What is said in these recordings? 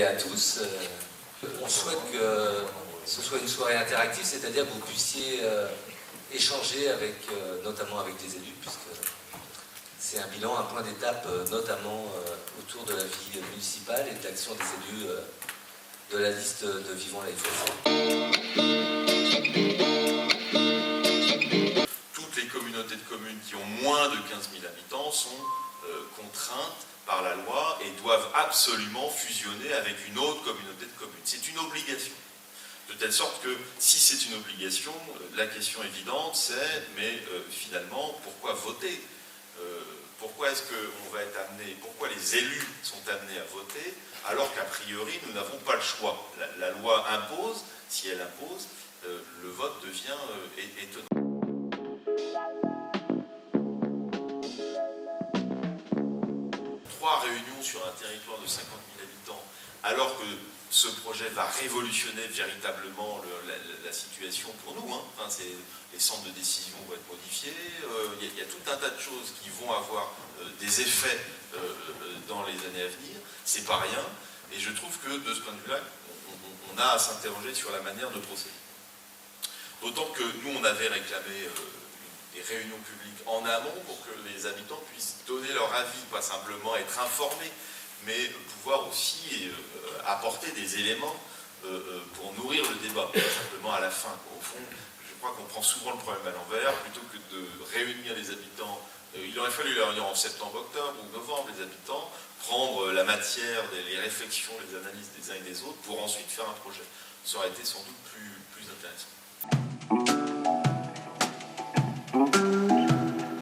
à tous. On souhaite que ce soit une soirée interactive, c'est-à-dire que vous puissiez échanger avec, notamment avec les élus, puisque c'est un bilan, un point d'étape, notamment autour de la vie municipale et de l'action des élus de la liste de Vivons la FSC. Toutes les communautés de communes qui ont moins de 15 000 habitants sont contraintes par la loi et doivent absolument fusionner avec une autre communauté de communes. C'est une obligation. De telle sorte que, si c'est une obligation, la question évidente c'est, mais finalement, pourquoi voter ? Pourquoi est-ce qu'on va être amené, pourquoi les élus sont amenés à voter, alors qu'a priori, nous n'avons pas le choix. La loi impose, si elle impose, le vote devient étonnant. Trois réunions sur un territoire de 50 000 habitants, alors que ce projet va révolutionner véritablement la situation pour nous. Enfin, les centres de décision vont être modifiés, il y a tout un tas de choses qui vont avoir des effets dans les années à venir, c'est pas rien, et je trouve que de ce point de vue-là, on a à s'interroger sur la manière de procéder. D'autant que nous, on avait réclamé des réunions publiques en amont pour que les habitants puissent donner leur avis, pas simplement être informés, mais pouvoir aussi apporter des éléments pour nourrir le débat, pas simplement à la fin. Au fond, je crois qu'on prend souvent le problème à l'envers, plutôt que de réunir les habitants. Il aurait fallu les réunir en septembre, octobre ou novembre, les habitants, prendre la matière, les réflexions, les analyses des uns et des autres, pour ensuite faire un projet. Ça aurait été sans doute plus intéressant.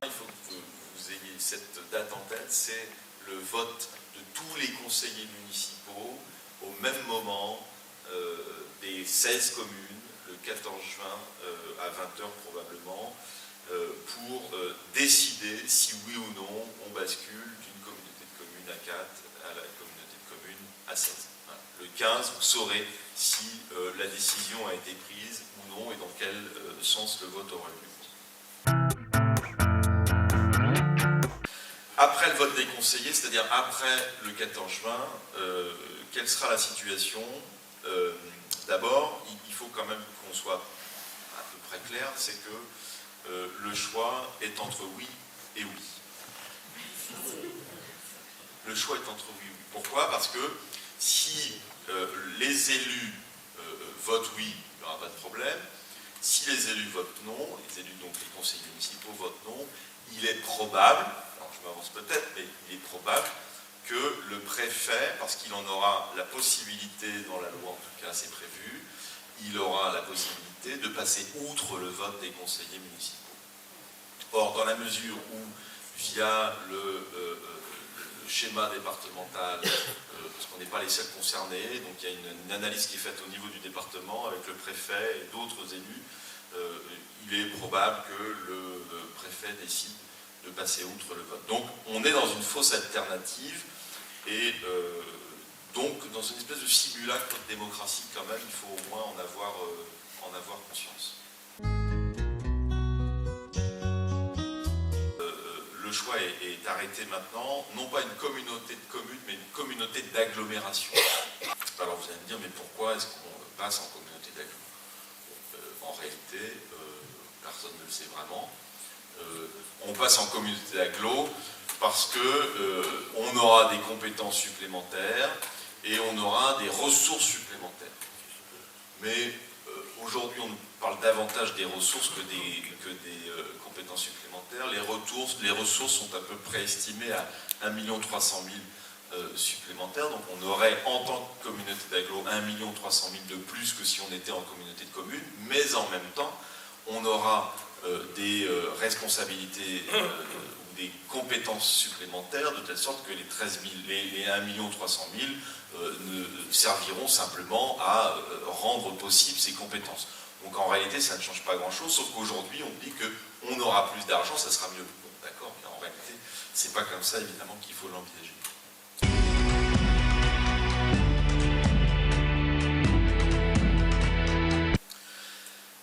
Il faut que vous ayez cette date en tête, c'est le vote de tous les conseillers municipaux au même moment des 16 communes, le 14 juin à 20h probablement, pour décider si oui ou non on bascule d'une communauté de communes à 4 à la communauté de communes à 16. Voilà. Le 15, vous saurez si la décision a été prise ou non et dans quel sens le vote aura lieu. Après le vote des conseillers, c'est-à-dire après le 14 juin, quelle sera la situation ? D'abord, il faut quand même qu'on soit à peu près clair, c'est que le choix est entre oui et oui. Le choix est entre oui et oui. Pourquoi ? Parce que si les élus votent oui, il n'y aura pas de problème. Si les élus votent non, les élus, donc les conseillers municipaux votent non, il est probable, alors je m'avance peut-être, mais il est probable que le préfet, parce qu'il en aura la possibilité, dans la loi en tout cas c'est prévu, il aura la possibilité de passer outre le vote des conseillers municipaux. Or, dans la mesure où, via le schéma départemental, parce qu'on n'est pas les seuls concernés, donc il y a une analyse qui est faite au niveau du département avec le préfet et d'autres élus, il est probable que le préfet décide de passer outre le vote. Donc on est dans une fausse alternative et donc dans une espèce de simulacre de démocratie quand même, il faut au moins en avoir conscience. Le choix est arrêté maintenant, non pas une communauté de communes, mais une communauté d'agglomération. Alors vous allez me dire, mais pourquoi est-ce qu'on passe en communauté d'agglomération ? En réalité, personne ne le sait vraiment. On passe en communauté d'agglo parce qu'on aura des compétences supplémentaires et on aura des ressources supplémentaires. Mais aujourd'hui, on nous parle davantage des ressources que des compétences supplémentaires. Les ressources sont à peu près estimées à 1 300 000 supplémentaires. Donc on aurait, en tant que communauté d'agglo, 1 300 000 de plus que si on était en communauté de communes. Mais en même temps, on aura des responsabilités ou des compétences supplémentaires, de telle sorte que les 1 300 000 ne serviront simplement à rendre possible ces compétences. Donc en réalité, ça ne change pas grand-chose, sauf qu'aujourd'hui, on dit qu'on aura plus d'argent, ça sera mieux. Bon, d'accord, mais en réalité, c'est pas comme ça, évidemment, qu'il faut l'envisager.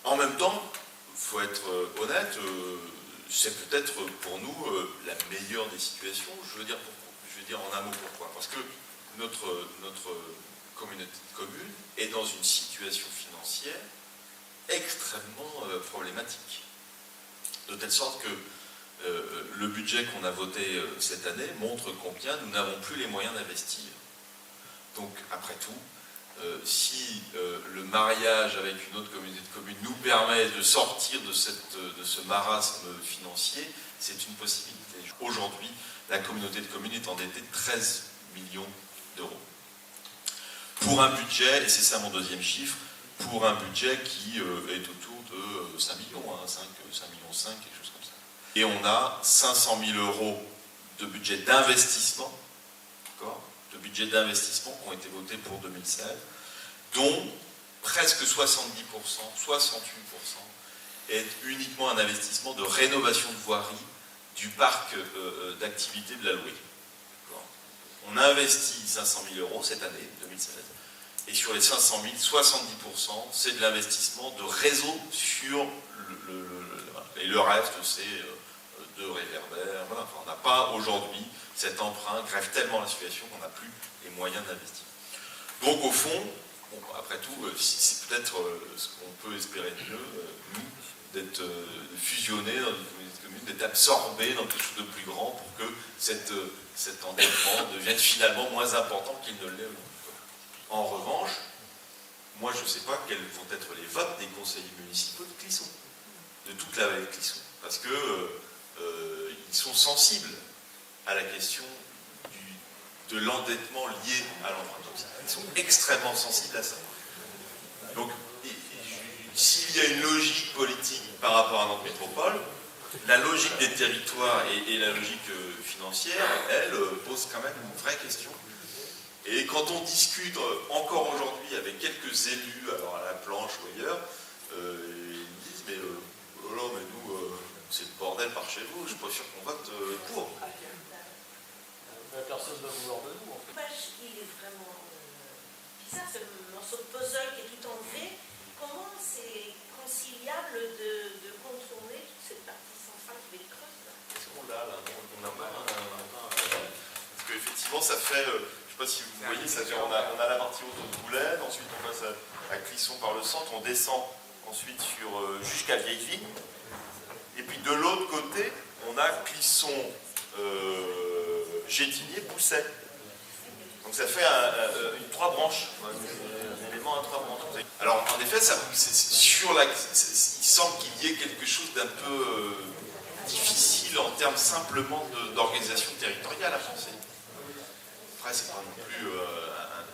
En même temps, il faut être honnête, c'est peut-être pour nous la meilleure des situations. Je veux dire en un mot pourquoi. Parce que notre communauté de communes est dans une situation financière extrêmement problématique. De telle sorte que le budget qu'on a voté cette année montre combien nous n'avons plus les moyens d'investir. Donc, après tout, si le mariage avec une autre communauté de communes nous permet de sortir de ce marasme financier, c'est une possibilité. Aujourd'hui, la communauté de communes est endettée de 13 millions d'euros. Pour un budget, et c'est ça mon deuxième chiffre, pour un budget qui est autour de 5 millions, 5 millions, quelque chose comme ça. Et on a 500 000 euros de budget d'investissement, de budget d'investissement qui ont été votés pour 2016, dont presque 70%, 68% est uniquement un investissement de rénovation de voirie du parc d'activité de la Loué. On a investi 500 000 euros cette année, 2016, et sur les 500 000, 70%, c'est de l'investissement de réseau sur et le reste, c'est de réverbères. Voilà. Enfin, on n'a pas aujourd'hui cet emprunt, grève tellement la situation qu'on n'a plus les moyens d'investir. Donc au fond, bon, après tout, c'est peut-être ce qu'on peut espérer de mieux, nous, d'être fusionnés dans une communauté de communes, d'être absorbés dans quelque chose de plus grand pour que cet endettement devienne finalement moins important qu'il ne l'est aujourd'hui. En revanche, moi je ne sais pas quels vont être les votes des conseillers municipaux de Clisson, de toute la vallée de Clisson, parce que ils sont sensibles à la question de l'endettement lié à l'emprunt. Ils sont extrêmement sensibles à ça. Donc, s'il y a une logique politique par rapport à notre métropole, la logique des territoires et la logique financière, elle pose quand même une vraie question. Et quand on discute encore aujourd'hui avec quelques élus, alors à la planche ou ailleurs, ils me disent mais oh mais nous, c'est le bordel par chez vous, je suis pas sûr qu'on vote pour. Personne ne va vouloir de nous. En fait. Il est vraiment bizarre, ce morceau de puzzle qui est tout en V. Comment c'est conciliable de contourner toute cette partie centrale qui va être creuse là? On a pas parce qu'effectivement, ça fait, je ne sais pas si vous voyez, ça fait, on a la partie autour de Boulaine, ensuite on passe à Clisson par le centre, on descend ensuite jusqu'à Vieilleville, et puis de l'autre côté, on a Clisson, Gétigné, Bousset. Donc ça fait une 3 branches, un élément à 3 branches. Alors en effet, il semble qu'il y ait quelque chose d'un peu difficile en termes simplement d'organisation territoriale à penser. Après, c'est pas non plus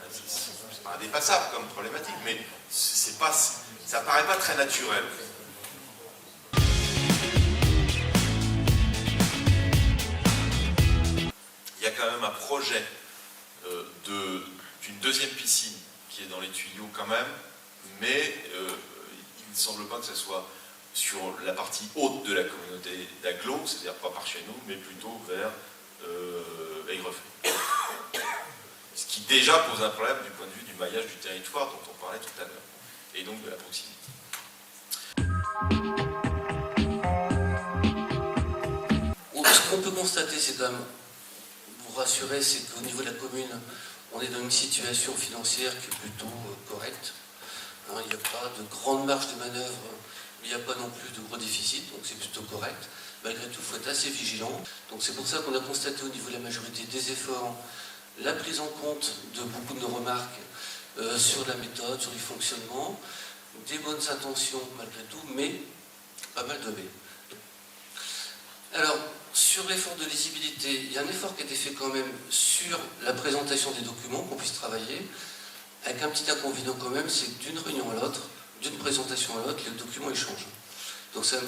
c'est pas indépassable comme problématique, mais ça paraît pas très naturel. Il y a quand même un projet d'une deuxième piscine qui est dans les tuyaux quand même, mais il ne semble pas que ce soit sur la partie haute de la communauté d'Aglo, c'est-à-dire pas par chez nous, mais plutôt vers Aigrefeuille. Ce qui déjà pose un problème du point de vue du maillage du territoire dont on parlait tout à l'heure, et donc de la proximité. Ce qu'on peut constater, c'est quand même, vous rassurer, c'est qu'au niveau de la commune, on est dans une situation financière qui est plutôt correcte. Hein, il n'y a pas de grande marge de manœuvre, mais il n'y a pas non plus de gros déficit, donc c'est plutôt correct. Malgré tout, il faut être assez vigilant. Donc c'est pour ça qu'on a constaté au niveau de la majorité des efforts la prise en compte de beaucoup de nos remarques sur la méthode, sur les fonctionnements, des bonnes intentions malgré tout, mais pas mal de mais. Alors, sur l'effort de lisibilité, il y a un effort qui a été fait quand même sur la présentation des documents, qu'on puisse travailler, avec un petit inconvénient quand même, c'est que d'une réunion à l'autre, d'une présentation à l'autre, les documents échangent. Donc c'est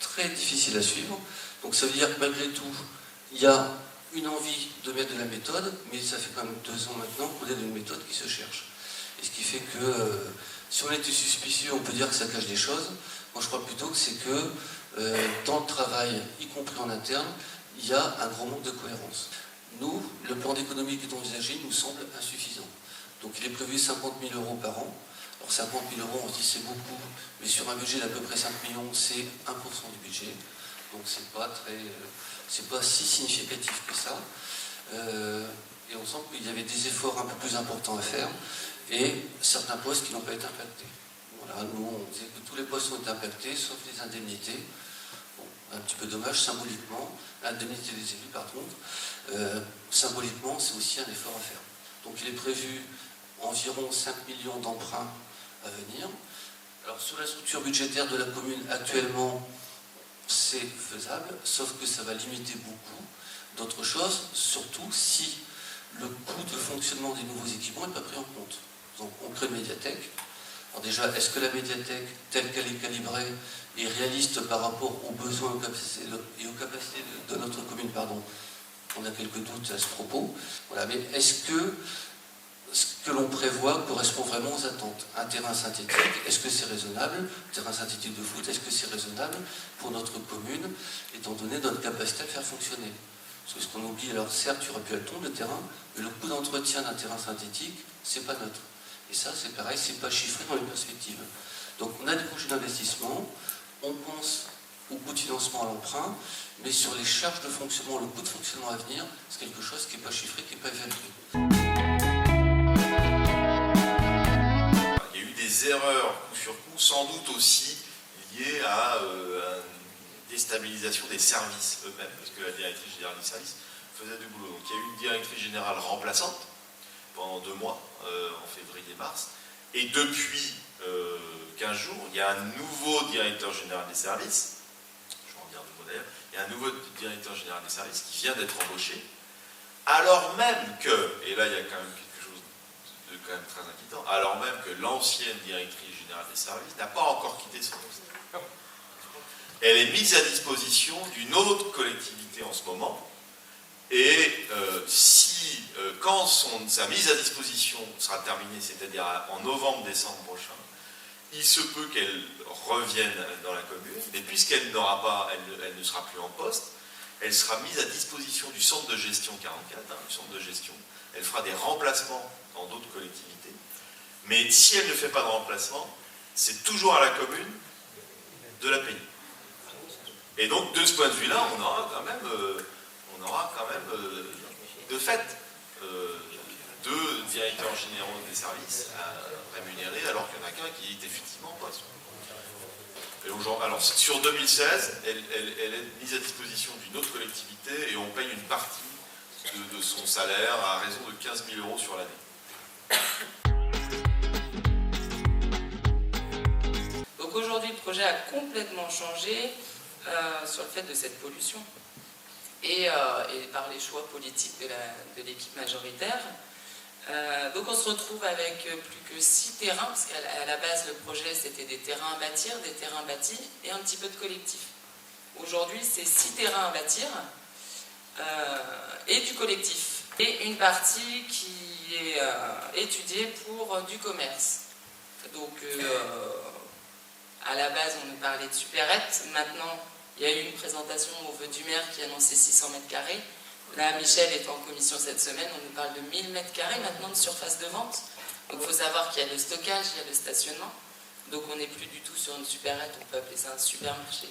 très difficile à suivre. Donc ça veut dire que malgré tout, il y a une envie de mettre de la méthode, mais ça fait quand même 2 ans maintenant qu'on est dans une méthode qui se cherche. Et ce qui fait que, si on était suspicieux, on peut dire que ça cache des choses. Moi je crois plutôt que c'est que, dans le travail, y compris en interne, il y a un grand manque de cohérence. Nous, le plan d'économie qui est envisagé nous semble insuffisant. Donc il est prévu 50 000 euros par an. Alors 50 000 euros, on se dit c'est beaucoup, mais sur un budget d'à peu près 5 millions, c'est 1% du budget. Donc c'est pas si significatif que ça. Et on sent qu'il y avait des efforts un peu plus importants à faire et certains postes qui n'ont pas été impactés. Voilà, nous, on disait que tous les postes ont été impactés, sauf les indemnités. Bon, un petit peu dommage, symboliquement, l'indemnité des élus, par contre, symboliquement, c'est aussi un effort à faire. Donc il est prévu environ 5 millions d'emprunts à venir. Alors sur la structure budgétaire de la commune, actuellement, c'est faisable, sauf que ça va limiter beaucoup d'autres choses, surtout si le coût de fonctionnement des nouveaux équipements n'est pas pris en compte. Donc on crée une médiathèque. Alors déjà, est-ce que la médiathèque, telle qu'elle est calibrée, est réaliste par rapport aux besoins et aux capacités de notre commune, pardon. On a quelques doutes à ce propos. Voilà, mais est-ce que ce que l'on prévoit correspond vraiment aux attentes? Un terrain synthétique, est-ce que c'est raisonnable? Un terrain synthétique de foot, est-ce que c'est raisonnable pour notre commune, étant donné notre capacité à faire fonctionner? Parce que ce qu'on oublie, alors certes, il y aurait pu être le terrain, mais le coût d'entretien d'un terrain synthétique, c'est pas neutre. Et ça, c'est pareil, c'est pas chiffré dans les perspectives. Donc on a des projets d'investissement, on pense au coût de financement à l'emprunt, mais sur les charges de fonctionnement, le coût de fonctionnement à venir, c'est quelque chose qui n'est pas chiffré, qui n'est pas évalué. Il y a eu des erreurs coup sur coup, sans doute aussi liées à une déstabilisation des services eux-mêmes, parce que la directrice générale des services faisait du boulot. Donc il y a eu une directrice générale remplaçante pendant 2 mois, en février-mars, et depuis 15 jours, il y a un nouveau directeur général des services, je vais en dire 2 mots d'ailleurs, il y a un nouveau directeur général des services qui vient d'être embauché, alors même que, et là il y a quand même quelque chose de quand même très inquiétant, alors même que l'ancienne directrice générale des services n'a pas encore quitté son poste. Elle est mise à disposition d'une autre collectivité en ce moment, et quand sa mise à disposition sera terminée, c'est-à-dire en novembre-décembre prochain, il se peut qu'elle revienne dans la commune, mais puisqu'elle n'aura pas, elle ne sera plus en poste, elle sera mise à disposition du centre de gestion 44, du centre de gestion. Elle fera des remplacements dans d'autres collectivités, mais si elle ne fait pas de remplacement, c'est toujours à la commune de la payer. Et donc, de ce point de vue-là, on aura quand même de fait 2 directeurs généraux des services rémunérés, alors qu'il n'y en a qu'un qui est effectivement en poste. Alors, sur 2016, elle est mise à disposition d'une autre collectivité et on paye une partie de son salaire à raison de 15 000 € sur l'année. Donc aujourd'hui, le projet a complètement changé sur le fait de cette pollution et par les choix politiques de l'équipe majoritaire. Donc on se retrouve avec plus que 6 terrains, parce qu'à la base le projet c'était des terrains à bâtir, des terrains bâtis et un petit peu de collectif. Aujourd'hui c'est 6 terrains à bâtir et du collectif. Et une partie qui est étudiée pour du commerce. Donc à la base on nous parlait de supérette, maintenant il y a eu une présentation au vœu du maire qui annonçait 600 mètres carrés. Là, Michel est en commission cette semaine, on nous parle de 1000 mètres carrés maintenant de surface de vente. Donc il faut savoir qu'il y a le stockage, il y a le stationnement. Donc on n'est plus du tout sur une supérette, on peut appeler ça un supermarché.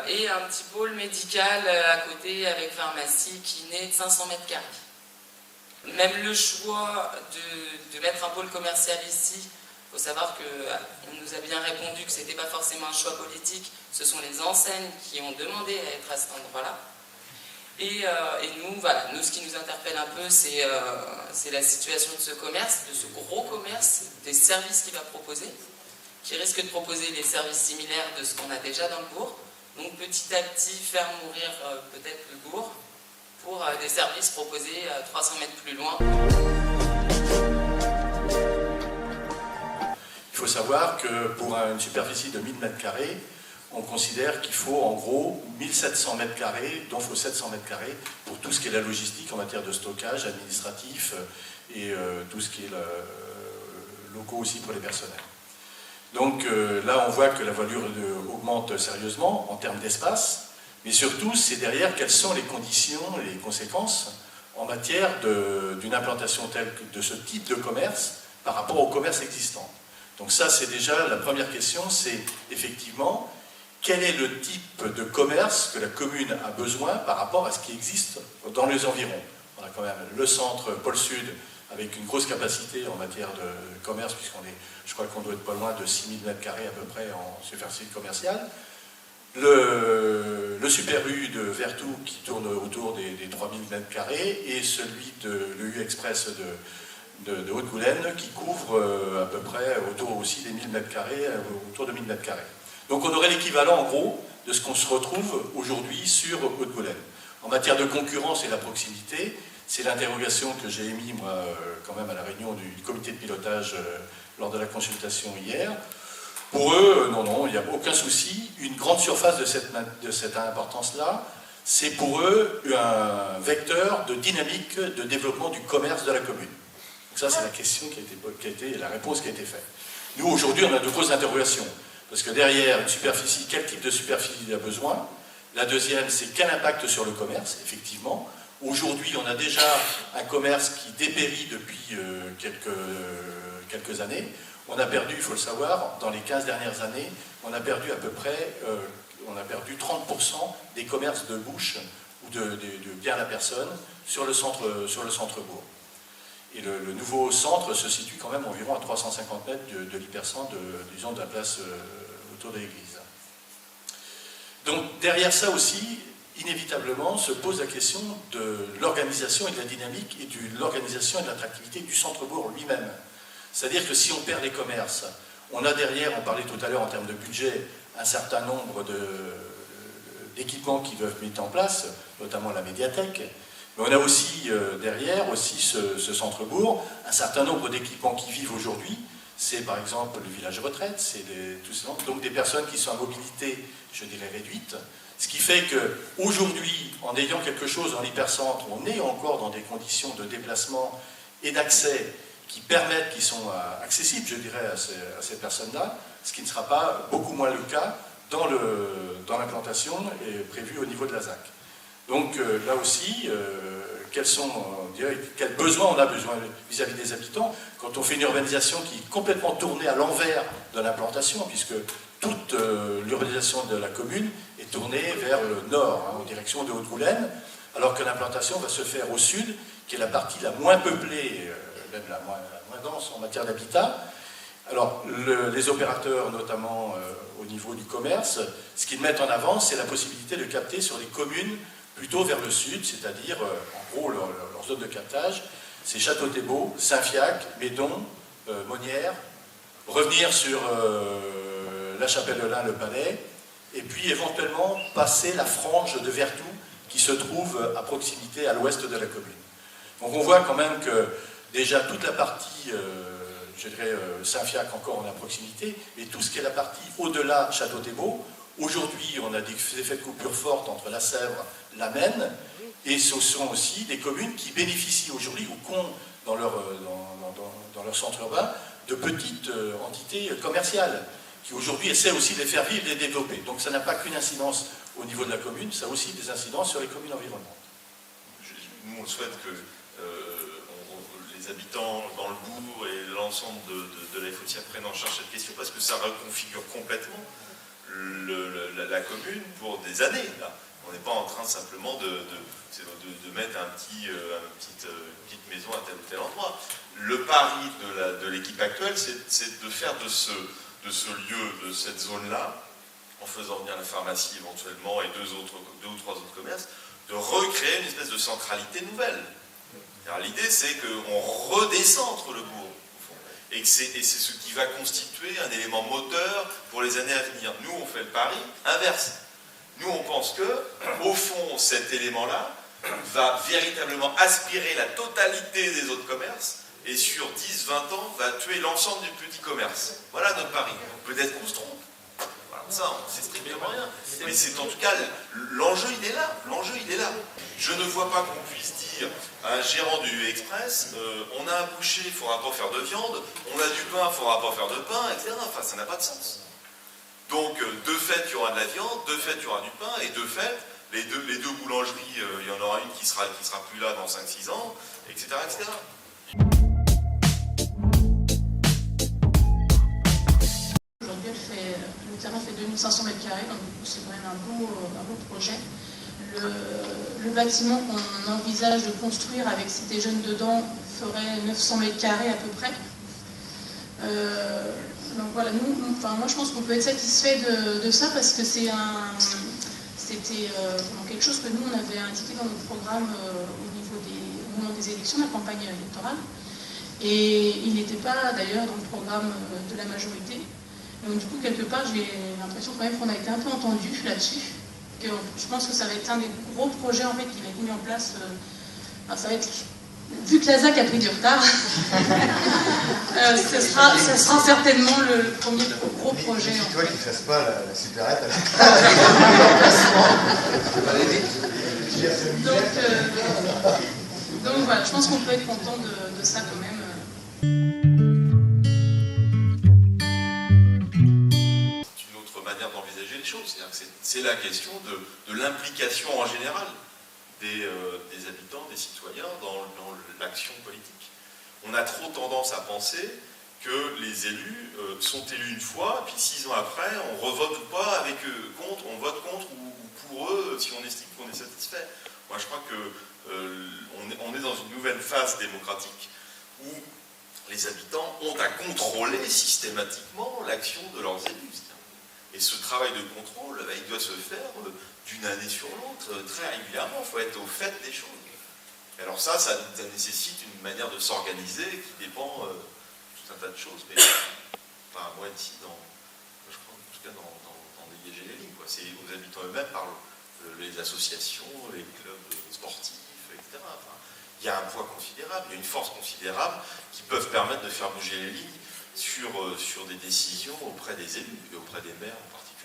Et un petit pôle médical à côté avec pharmacie qui naît de 500 mètres carrés. Même le choix de mettre un pôle commercial ici, il faut savoir qu'on nous a bien répondu que ce n'était pas forcément un choix politique, ce sont les enseignes qui ont demandé à être à cet endroit-là. Et nous, voilà, nous, ce qui nous interpelle un peu, c'est la situation de ce commerce, de ce gros commerce, des services qu'il va proposer, qui risque de proposer des services similaires de ce qu'on a déjà dans le bourg. Donc petit à petit, faire mourir peut-être le bourg pour des services proposés 300 mètres plus loin. Il faut savoir que pour une superficie de 1000 m², on considère qu'il faut en gros 1700 m², dont il faut 700 m² pour tout ce qui est la logistique en matière de stockage administratif et tout ce qui est locaux aussi pour les personnels. Donc là, on voit que la voilure augmente sérieusement en termes d'espace, mais surtout, c'est derrière quelles sont les conditions, les conséquences en matière d'une implantation telle que de ce type de commerce par rapport au commerce existant. Donc ça, c'est déjà la première question, c'est effectivement quel est le type de commerce que la commune a besoin par rapport à ce qui existe dans les environs. On a quand même le centre Pôle Sud avec une grosse capacité en matière de commerce, je crois qu'on doit être pas loin de 6000 m² à peu près en superficie commerciale. Le Super U de Vertou qui tourne autour des 3000 m² et celui de l'EU Express de Haute-Goulaine qui couvre à peu près autour aussi des 1000 m², autour de 1000 m². Donc on aurait l'équivalent en gros de ce qu'on se retrouve aujourd'hui sur Haute-Goulaine. En matière de concurrence et la proximité, c'est l'interrogation que j'ai émise moi quand même à la réunion du comité de pilotage lors de la consultation hier. Pour eux, non, il n'y a aucun souci. Une grande surface de cette importance-là, c'est pour eux un vecteur de dynamique de développement du commerce de la commune. Donc ça, c'est la question qui a été la réponse qui a été faite. Nous, aujourd'hui, on a de grosses interrogations. Parce que derrière une superficie, quel type de superficie il a besoin? La deuxième, c'est quel impact sur le commerce, effectivement. Aujourd'hui, on a déjà un commerce qui dépérit depuis quelques années. On a perdu, il faut le savoir, dans les 15 dernières années, on a perdu à peu près 30% des commerces de bouche ou de biens à la personne sur le centre-bourg. Et le nouveau centre se situe quand même environ à 350 mètres de l'hypercentre, disons, de la place autour de l'église. Donc derrière ça aussi, inévitablement, se pose la question de l'organisation et de la dynamique et de l'organisation et de l'attractivité du centre-bourg lui-même. C'est-à-dire que si on perd les commerces, on a derrière, on parlait tout à l'heure en termes de budget, un certain nombre d'équipements qui doivent être mis en place, notamment la médiathèque, mais on a aussi derrière aussi ce centre-bourg, un certain nombre d'équipements qui vivent aujourd'hui. C'est par exemple le village retraite, c'est donc des personnes qui sont à mobilité, je dirais, réduite. Ce qui fait qu'aujourd'hui, en ayant quelque chose dans l'hypercentre, on est encore dans des conditions de déplacement et d'accès qui permettent, qui sont accessibles, je dirais, à ces personnes-là, ce qui ne sera pas beaucoup moins le cas dans l'implantation prévue au niveau de la ZAC. Donc là aussi, quels besoins on a besoin vis-à-vis des habitants quand on fait une urbanisation qui est complètement tournée à l'envers de l'implantation, puisque toute l'urbanisation de la commune est tournée vers le nord, en direction de Haute-Goulaine, alors que l'implantation va se faire au sud, qui est la partie la moins peuplée, même la moins dense en matière d'habitat. Alors, les opérateurs, notamment au niveau du commerce, ce qu'ils mettent en avant, c'est la possibilité de capter sur les communes plutôt vers le sud, c'est-à-dire, en gros, leur zone de captage, c'est Château-Thébault, Saint-Fiac, Médon, Monnières, revenir sur la Chapelle-de-Lin, le Palais, et puis éventuellement passer la frange de Vertou, qui se trouve à proximité, à l'ouest de la commune. Donc on voit quand même que déjà toute la partie, je dirais Saint-Fiac encore on est à proximité, mais tout ce qui est la partie au-delà Château-Thébault, aujourd'hui on a des effets de coupure fortes entre la Sèvre, la Maine, et ce sont aussi des communes qui bénéficient aujourd'hui ou qu'ont dans leur centre urbain de petites entités commerciales, qui aujourd'hui essaient aussi de les faire vivre et de les développer. Donc ça n'a pas qu'une incidence au niveau de la commune, ça a aussi des incidences sur les communes environnantes. Nous on souhaite que les habitants dans le bourg et l'ensemble de la FOTIA prennent en charge cette question, parce que ça reconfigure complètement la commune pour des années. Là. On n'est pas en train simplement de mettre une petite maison à tel ou tel endroit. Le pari de l'équipe actuelle, c'est de faire de ce lieu, de cette zone-là, en faisant venir la pharmacie éventuellement et deux ou trois autres commerces, de recréer une espèce de centralité nouvelle. L'idée, c'est qu'on redescentre le bourg. Et c'est ce qui va constituer un élément moteur pour les années à venir. Nous, on fait le pari inverse. Nous, on pense que, au fond, cet élément-là va véritablement aspirer la totalité des autres commerces et sur 10-20 ans, va tuer l'ensemble du petit commerce. Voilà notre pari. Peut-être qu'on se trompe. Voilà, ça, on ne sait strictement rien. Mais c'est en tout cas, l'enjeu, il est là. L'enjeu, il est là. Je ne vois pas qu'on puisse dire à un gérant du Express, on a un boucher, il ne faudra pas faire de viande, on a du pain, il ne faudra pas faire de pain, etc. Enfin, ça n'a pas de sens. Donc, de fait, il y aura de la viande, de fait, il y aura du pain, et de fait, les deux boulangeries, il y en aura une qui sera plus là dans 5-6 ans, etc., etc. Aujourd'hui, le terrain fait 2500 m², donc c'est quand même un beau projet. le bâtiment qu'on envisage de construire avec Cité Jeune dedans ferait 900 mètres carrés à peu près. Donc voilà, moi je pense qu'on peut être satisfait de ça parce que c'était quelque chose que nous on avait indiqué dans notre programme au moment des élections, de la campagne électorale. Et il n'était pas d'ailleurs dans le programme de la majorité. Et donc du coup, quelque part, j'ai l'impression quand même qu'on a été un peu entendu là-dessus. Je pense que ça va être un des gros projets en fait, qui va être mis en place. Ça va être, vu que la ZAC a pris du retard, ce sera certainement le premier gros projet. C'est toi qui ne fasses pas la supérette à donc voilà, je pense qu'on peut être content de ça quand même. D'envisager les choses. C'est la question de l'implication en général des habitants, des citoyens dans l'action politique. On a trop tendance à penser que les élus sont élus une fois, puis 6 ans après, on revote ou pas avec eux, contre, on vote contre ou pour eux si on estime qu'on est satisfait. Moi je crois qu'on est dans une nouvelle phase démocratique où les habitants ont à contrôler systématiquement l'action de leurs élus. Et ce travail de contrôle, il doit se faire d'une année sur l'autre, très régulièrement. Il faut être au fait des choses. Et alors ça nécessite une manière de s'organiser qui dépend de tout un tas de choses. Mais enfin, moi ici, je crois en tout cas dans dégager les lignes. C'est aux habitants eux-mêmes par les associations, les clubs sportifs, etc. Enfin, il y a un poids considérable, il y a une force considérable qui peuvent permettre de faire bouger les lignes sur des décisions auprès des élus et auprès des maires en particulier.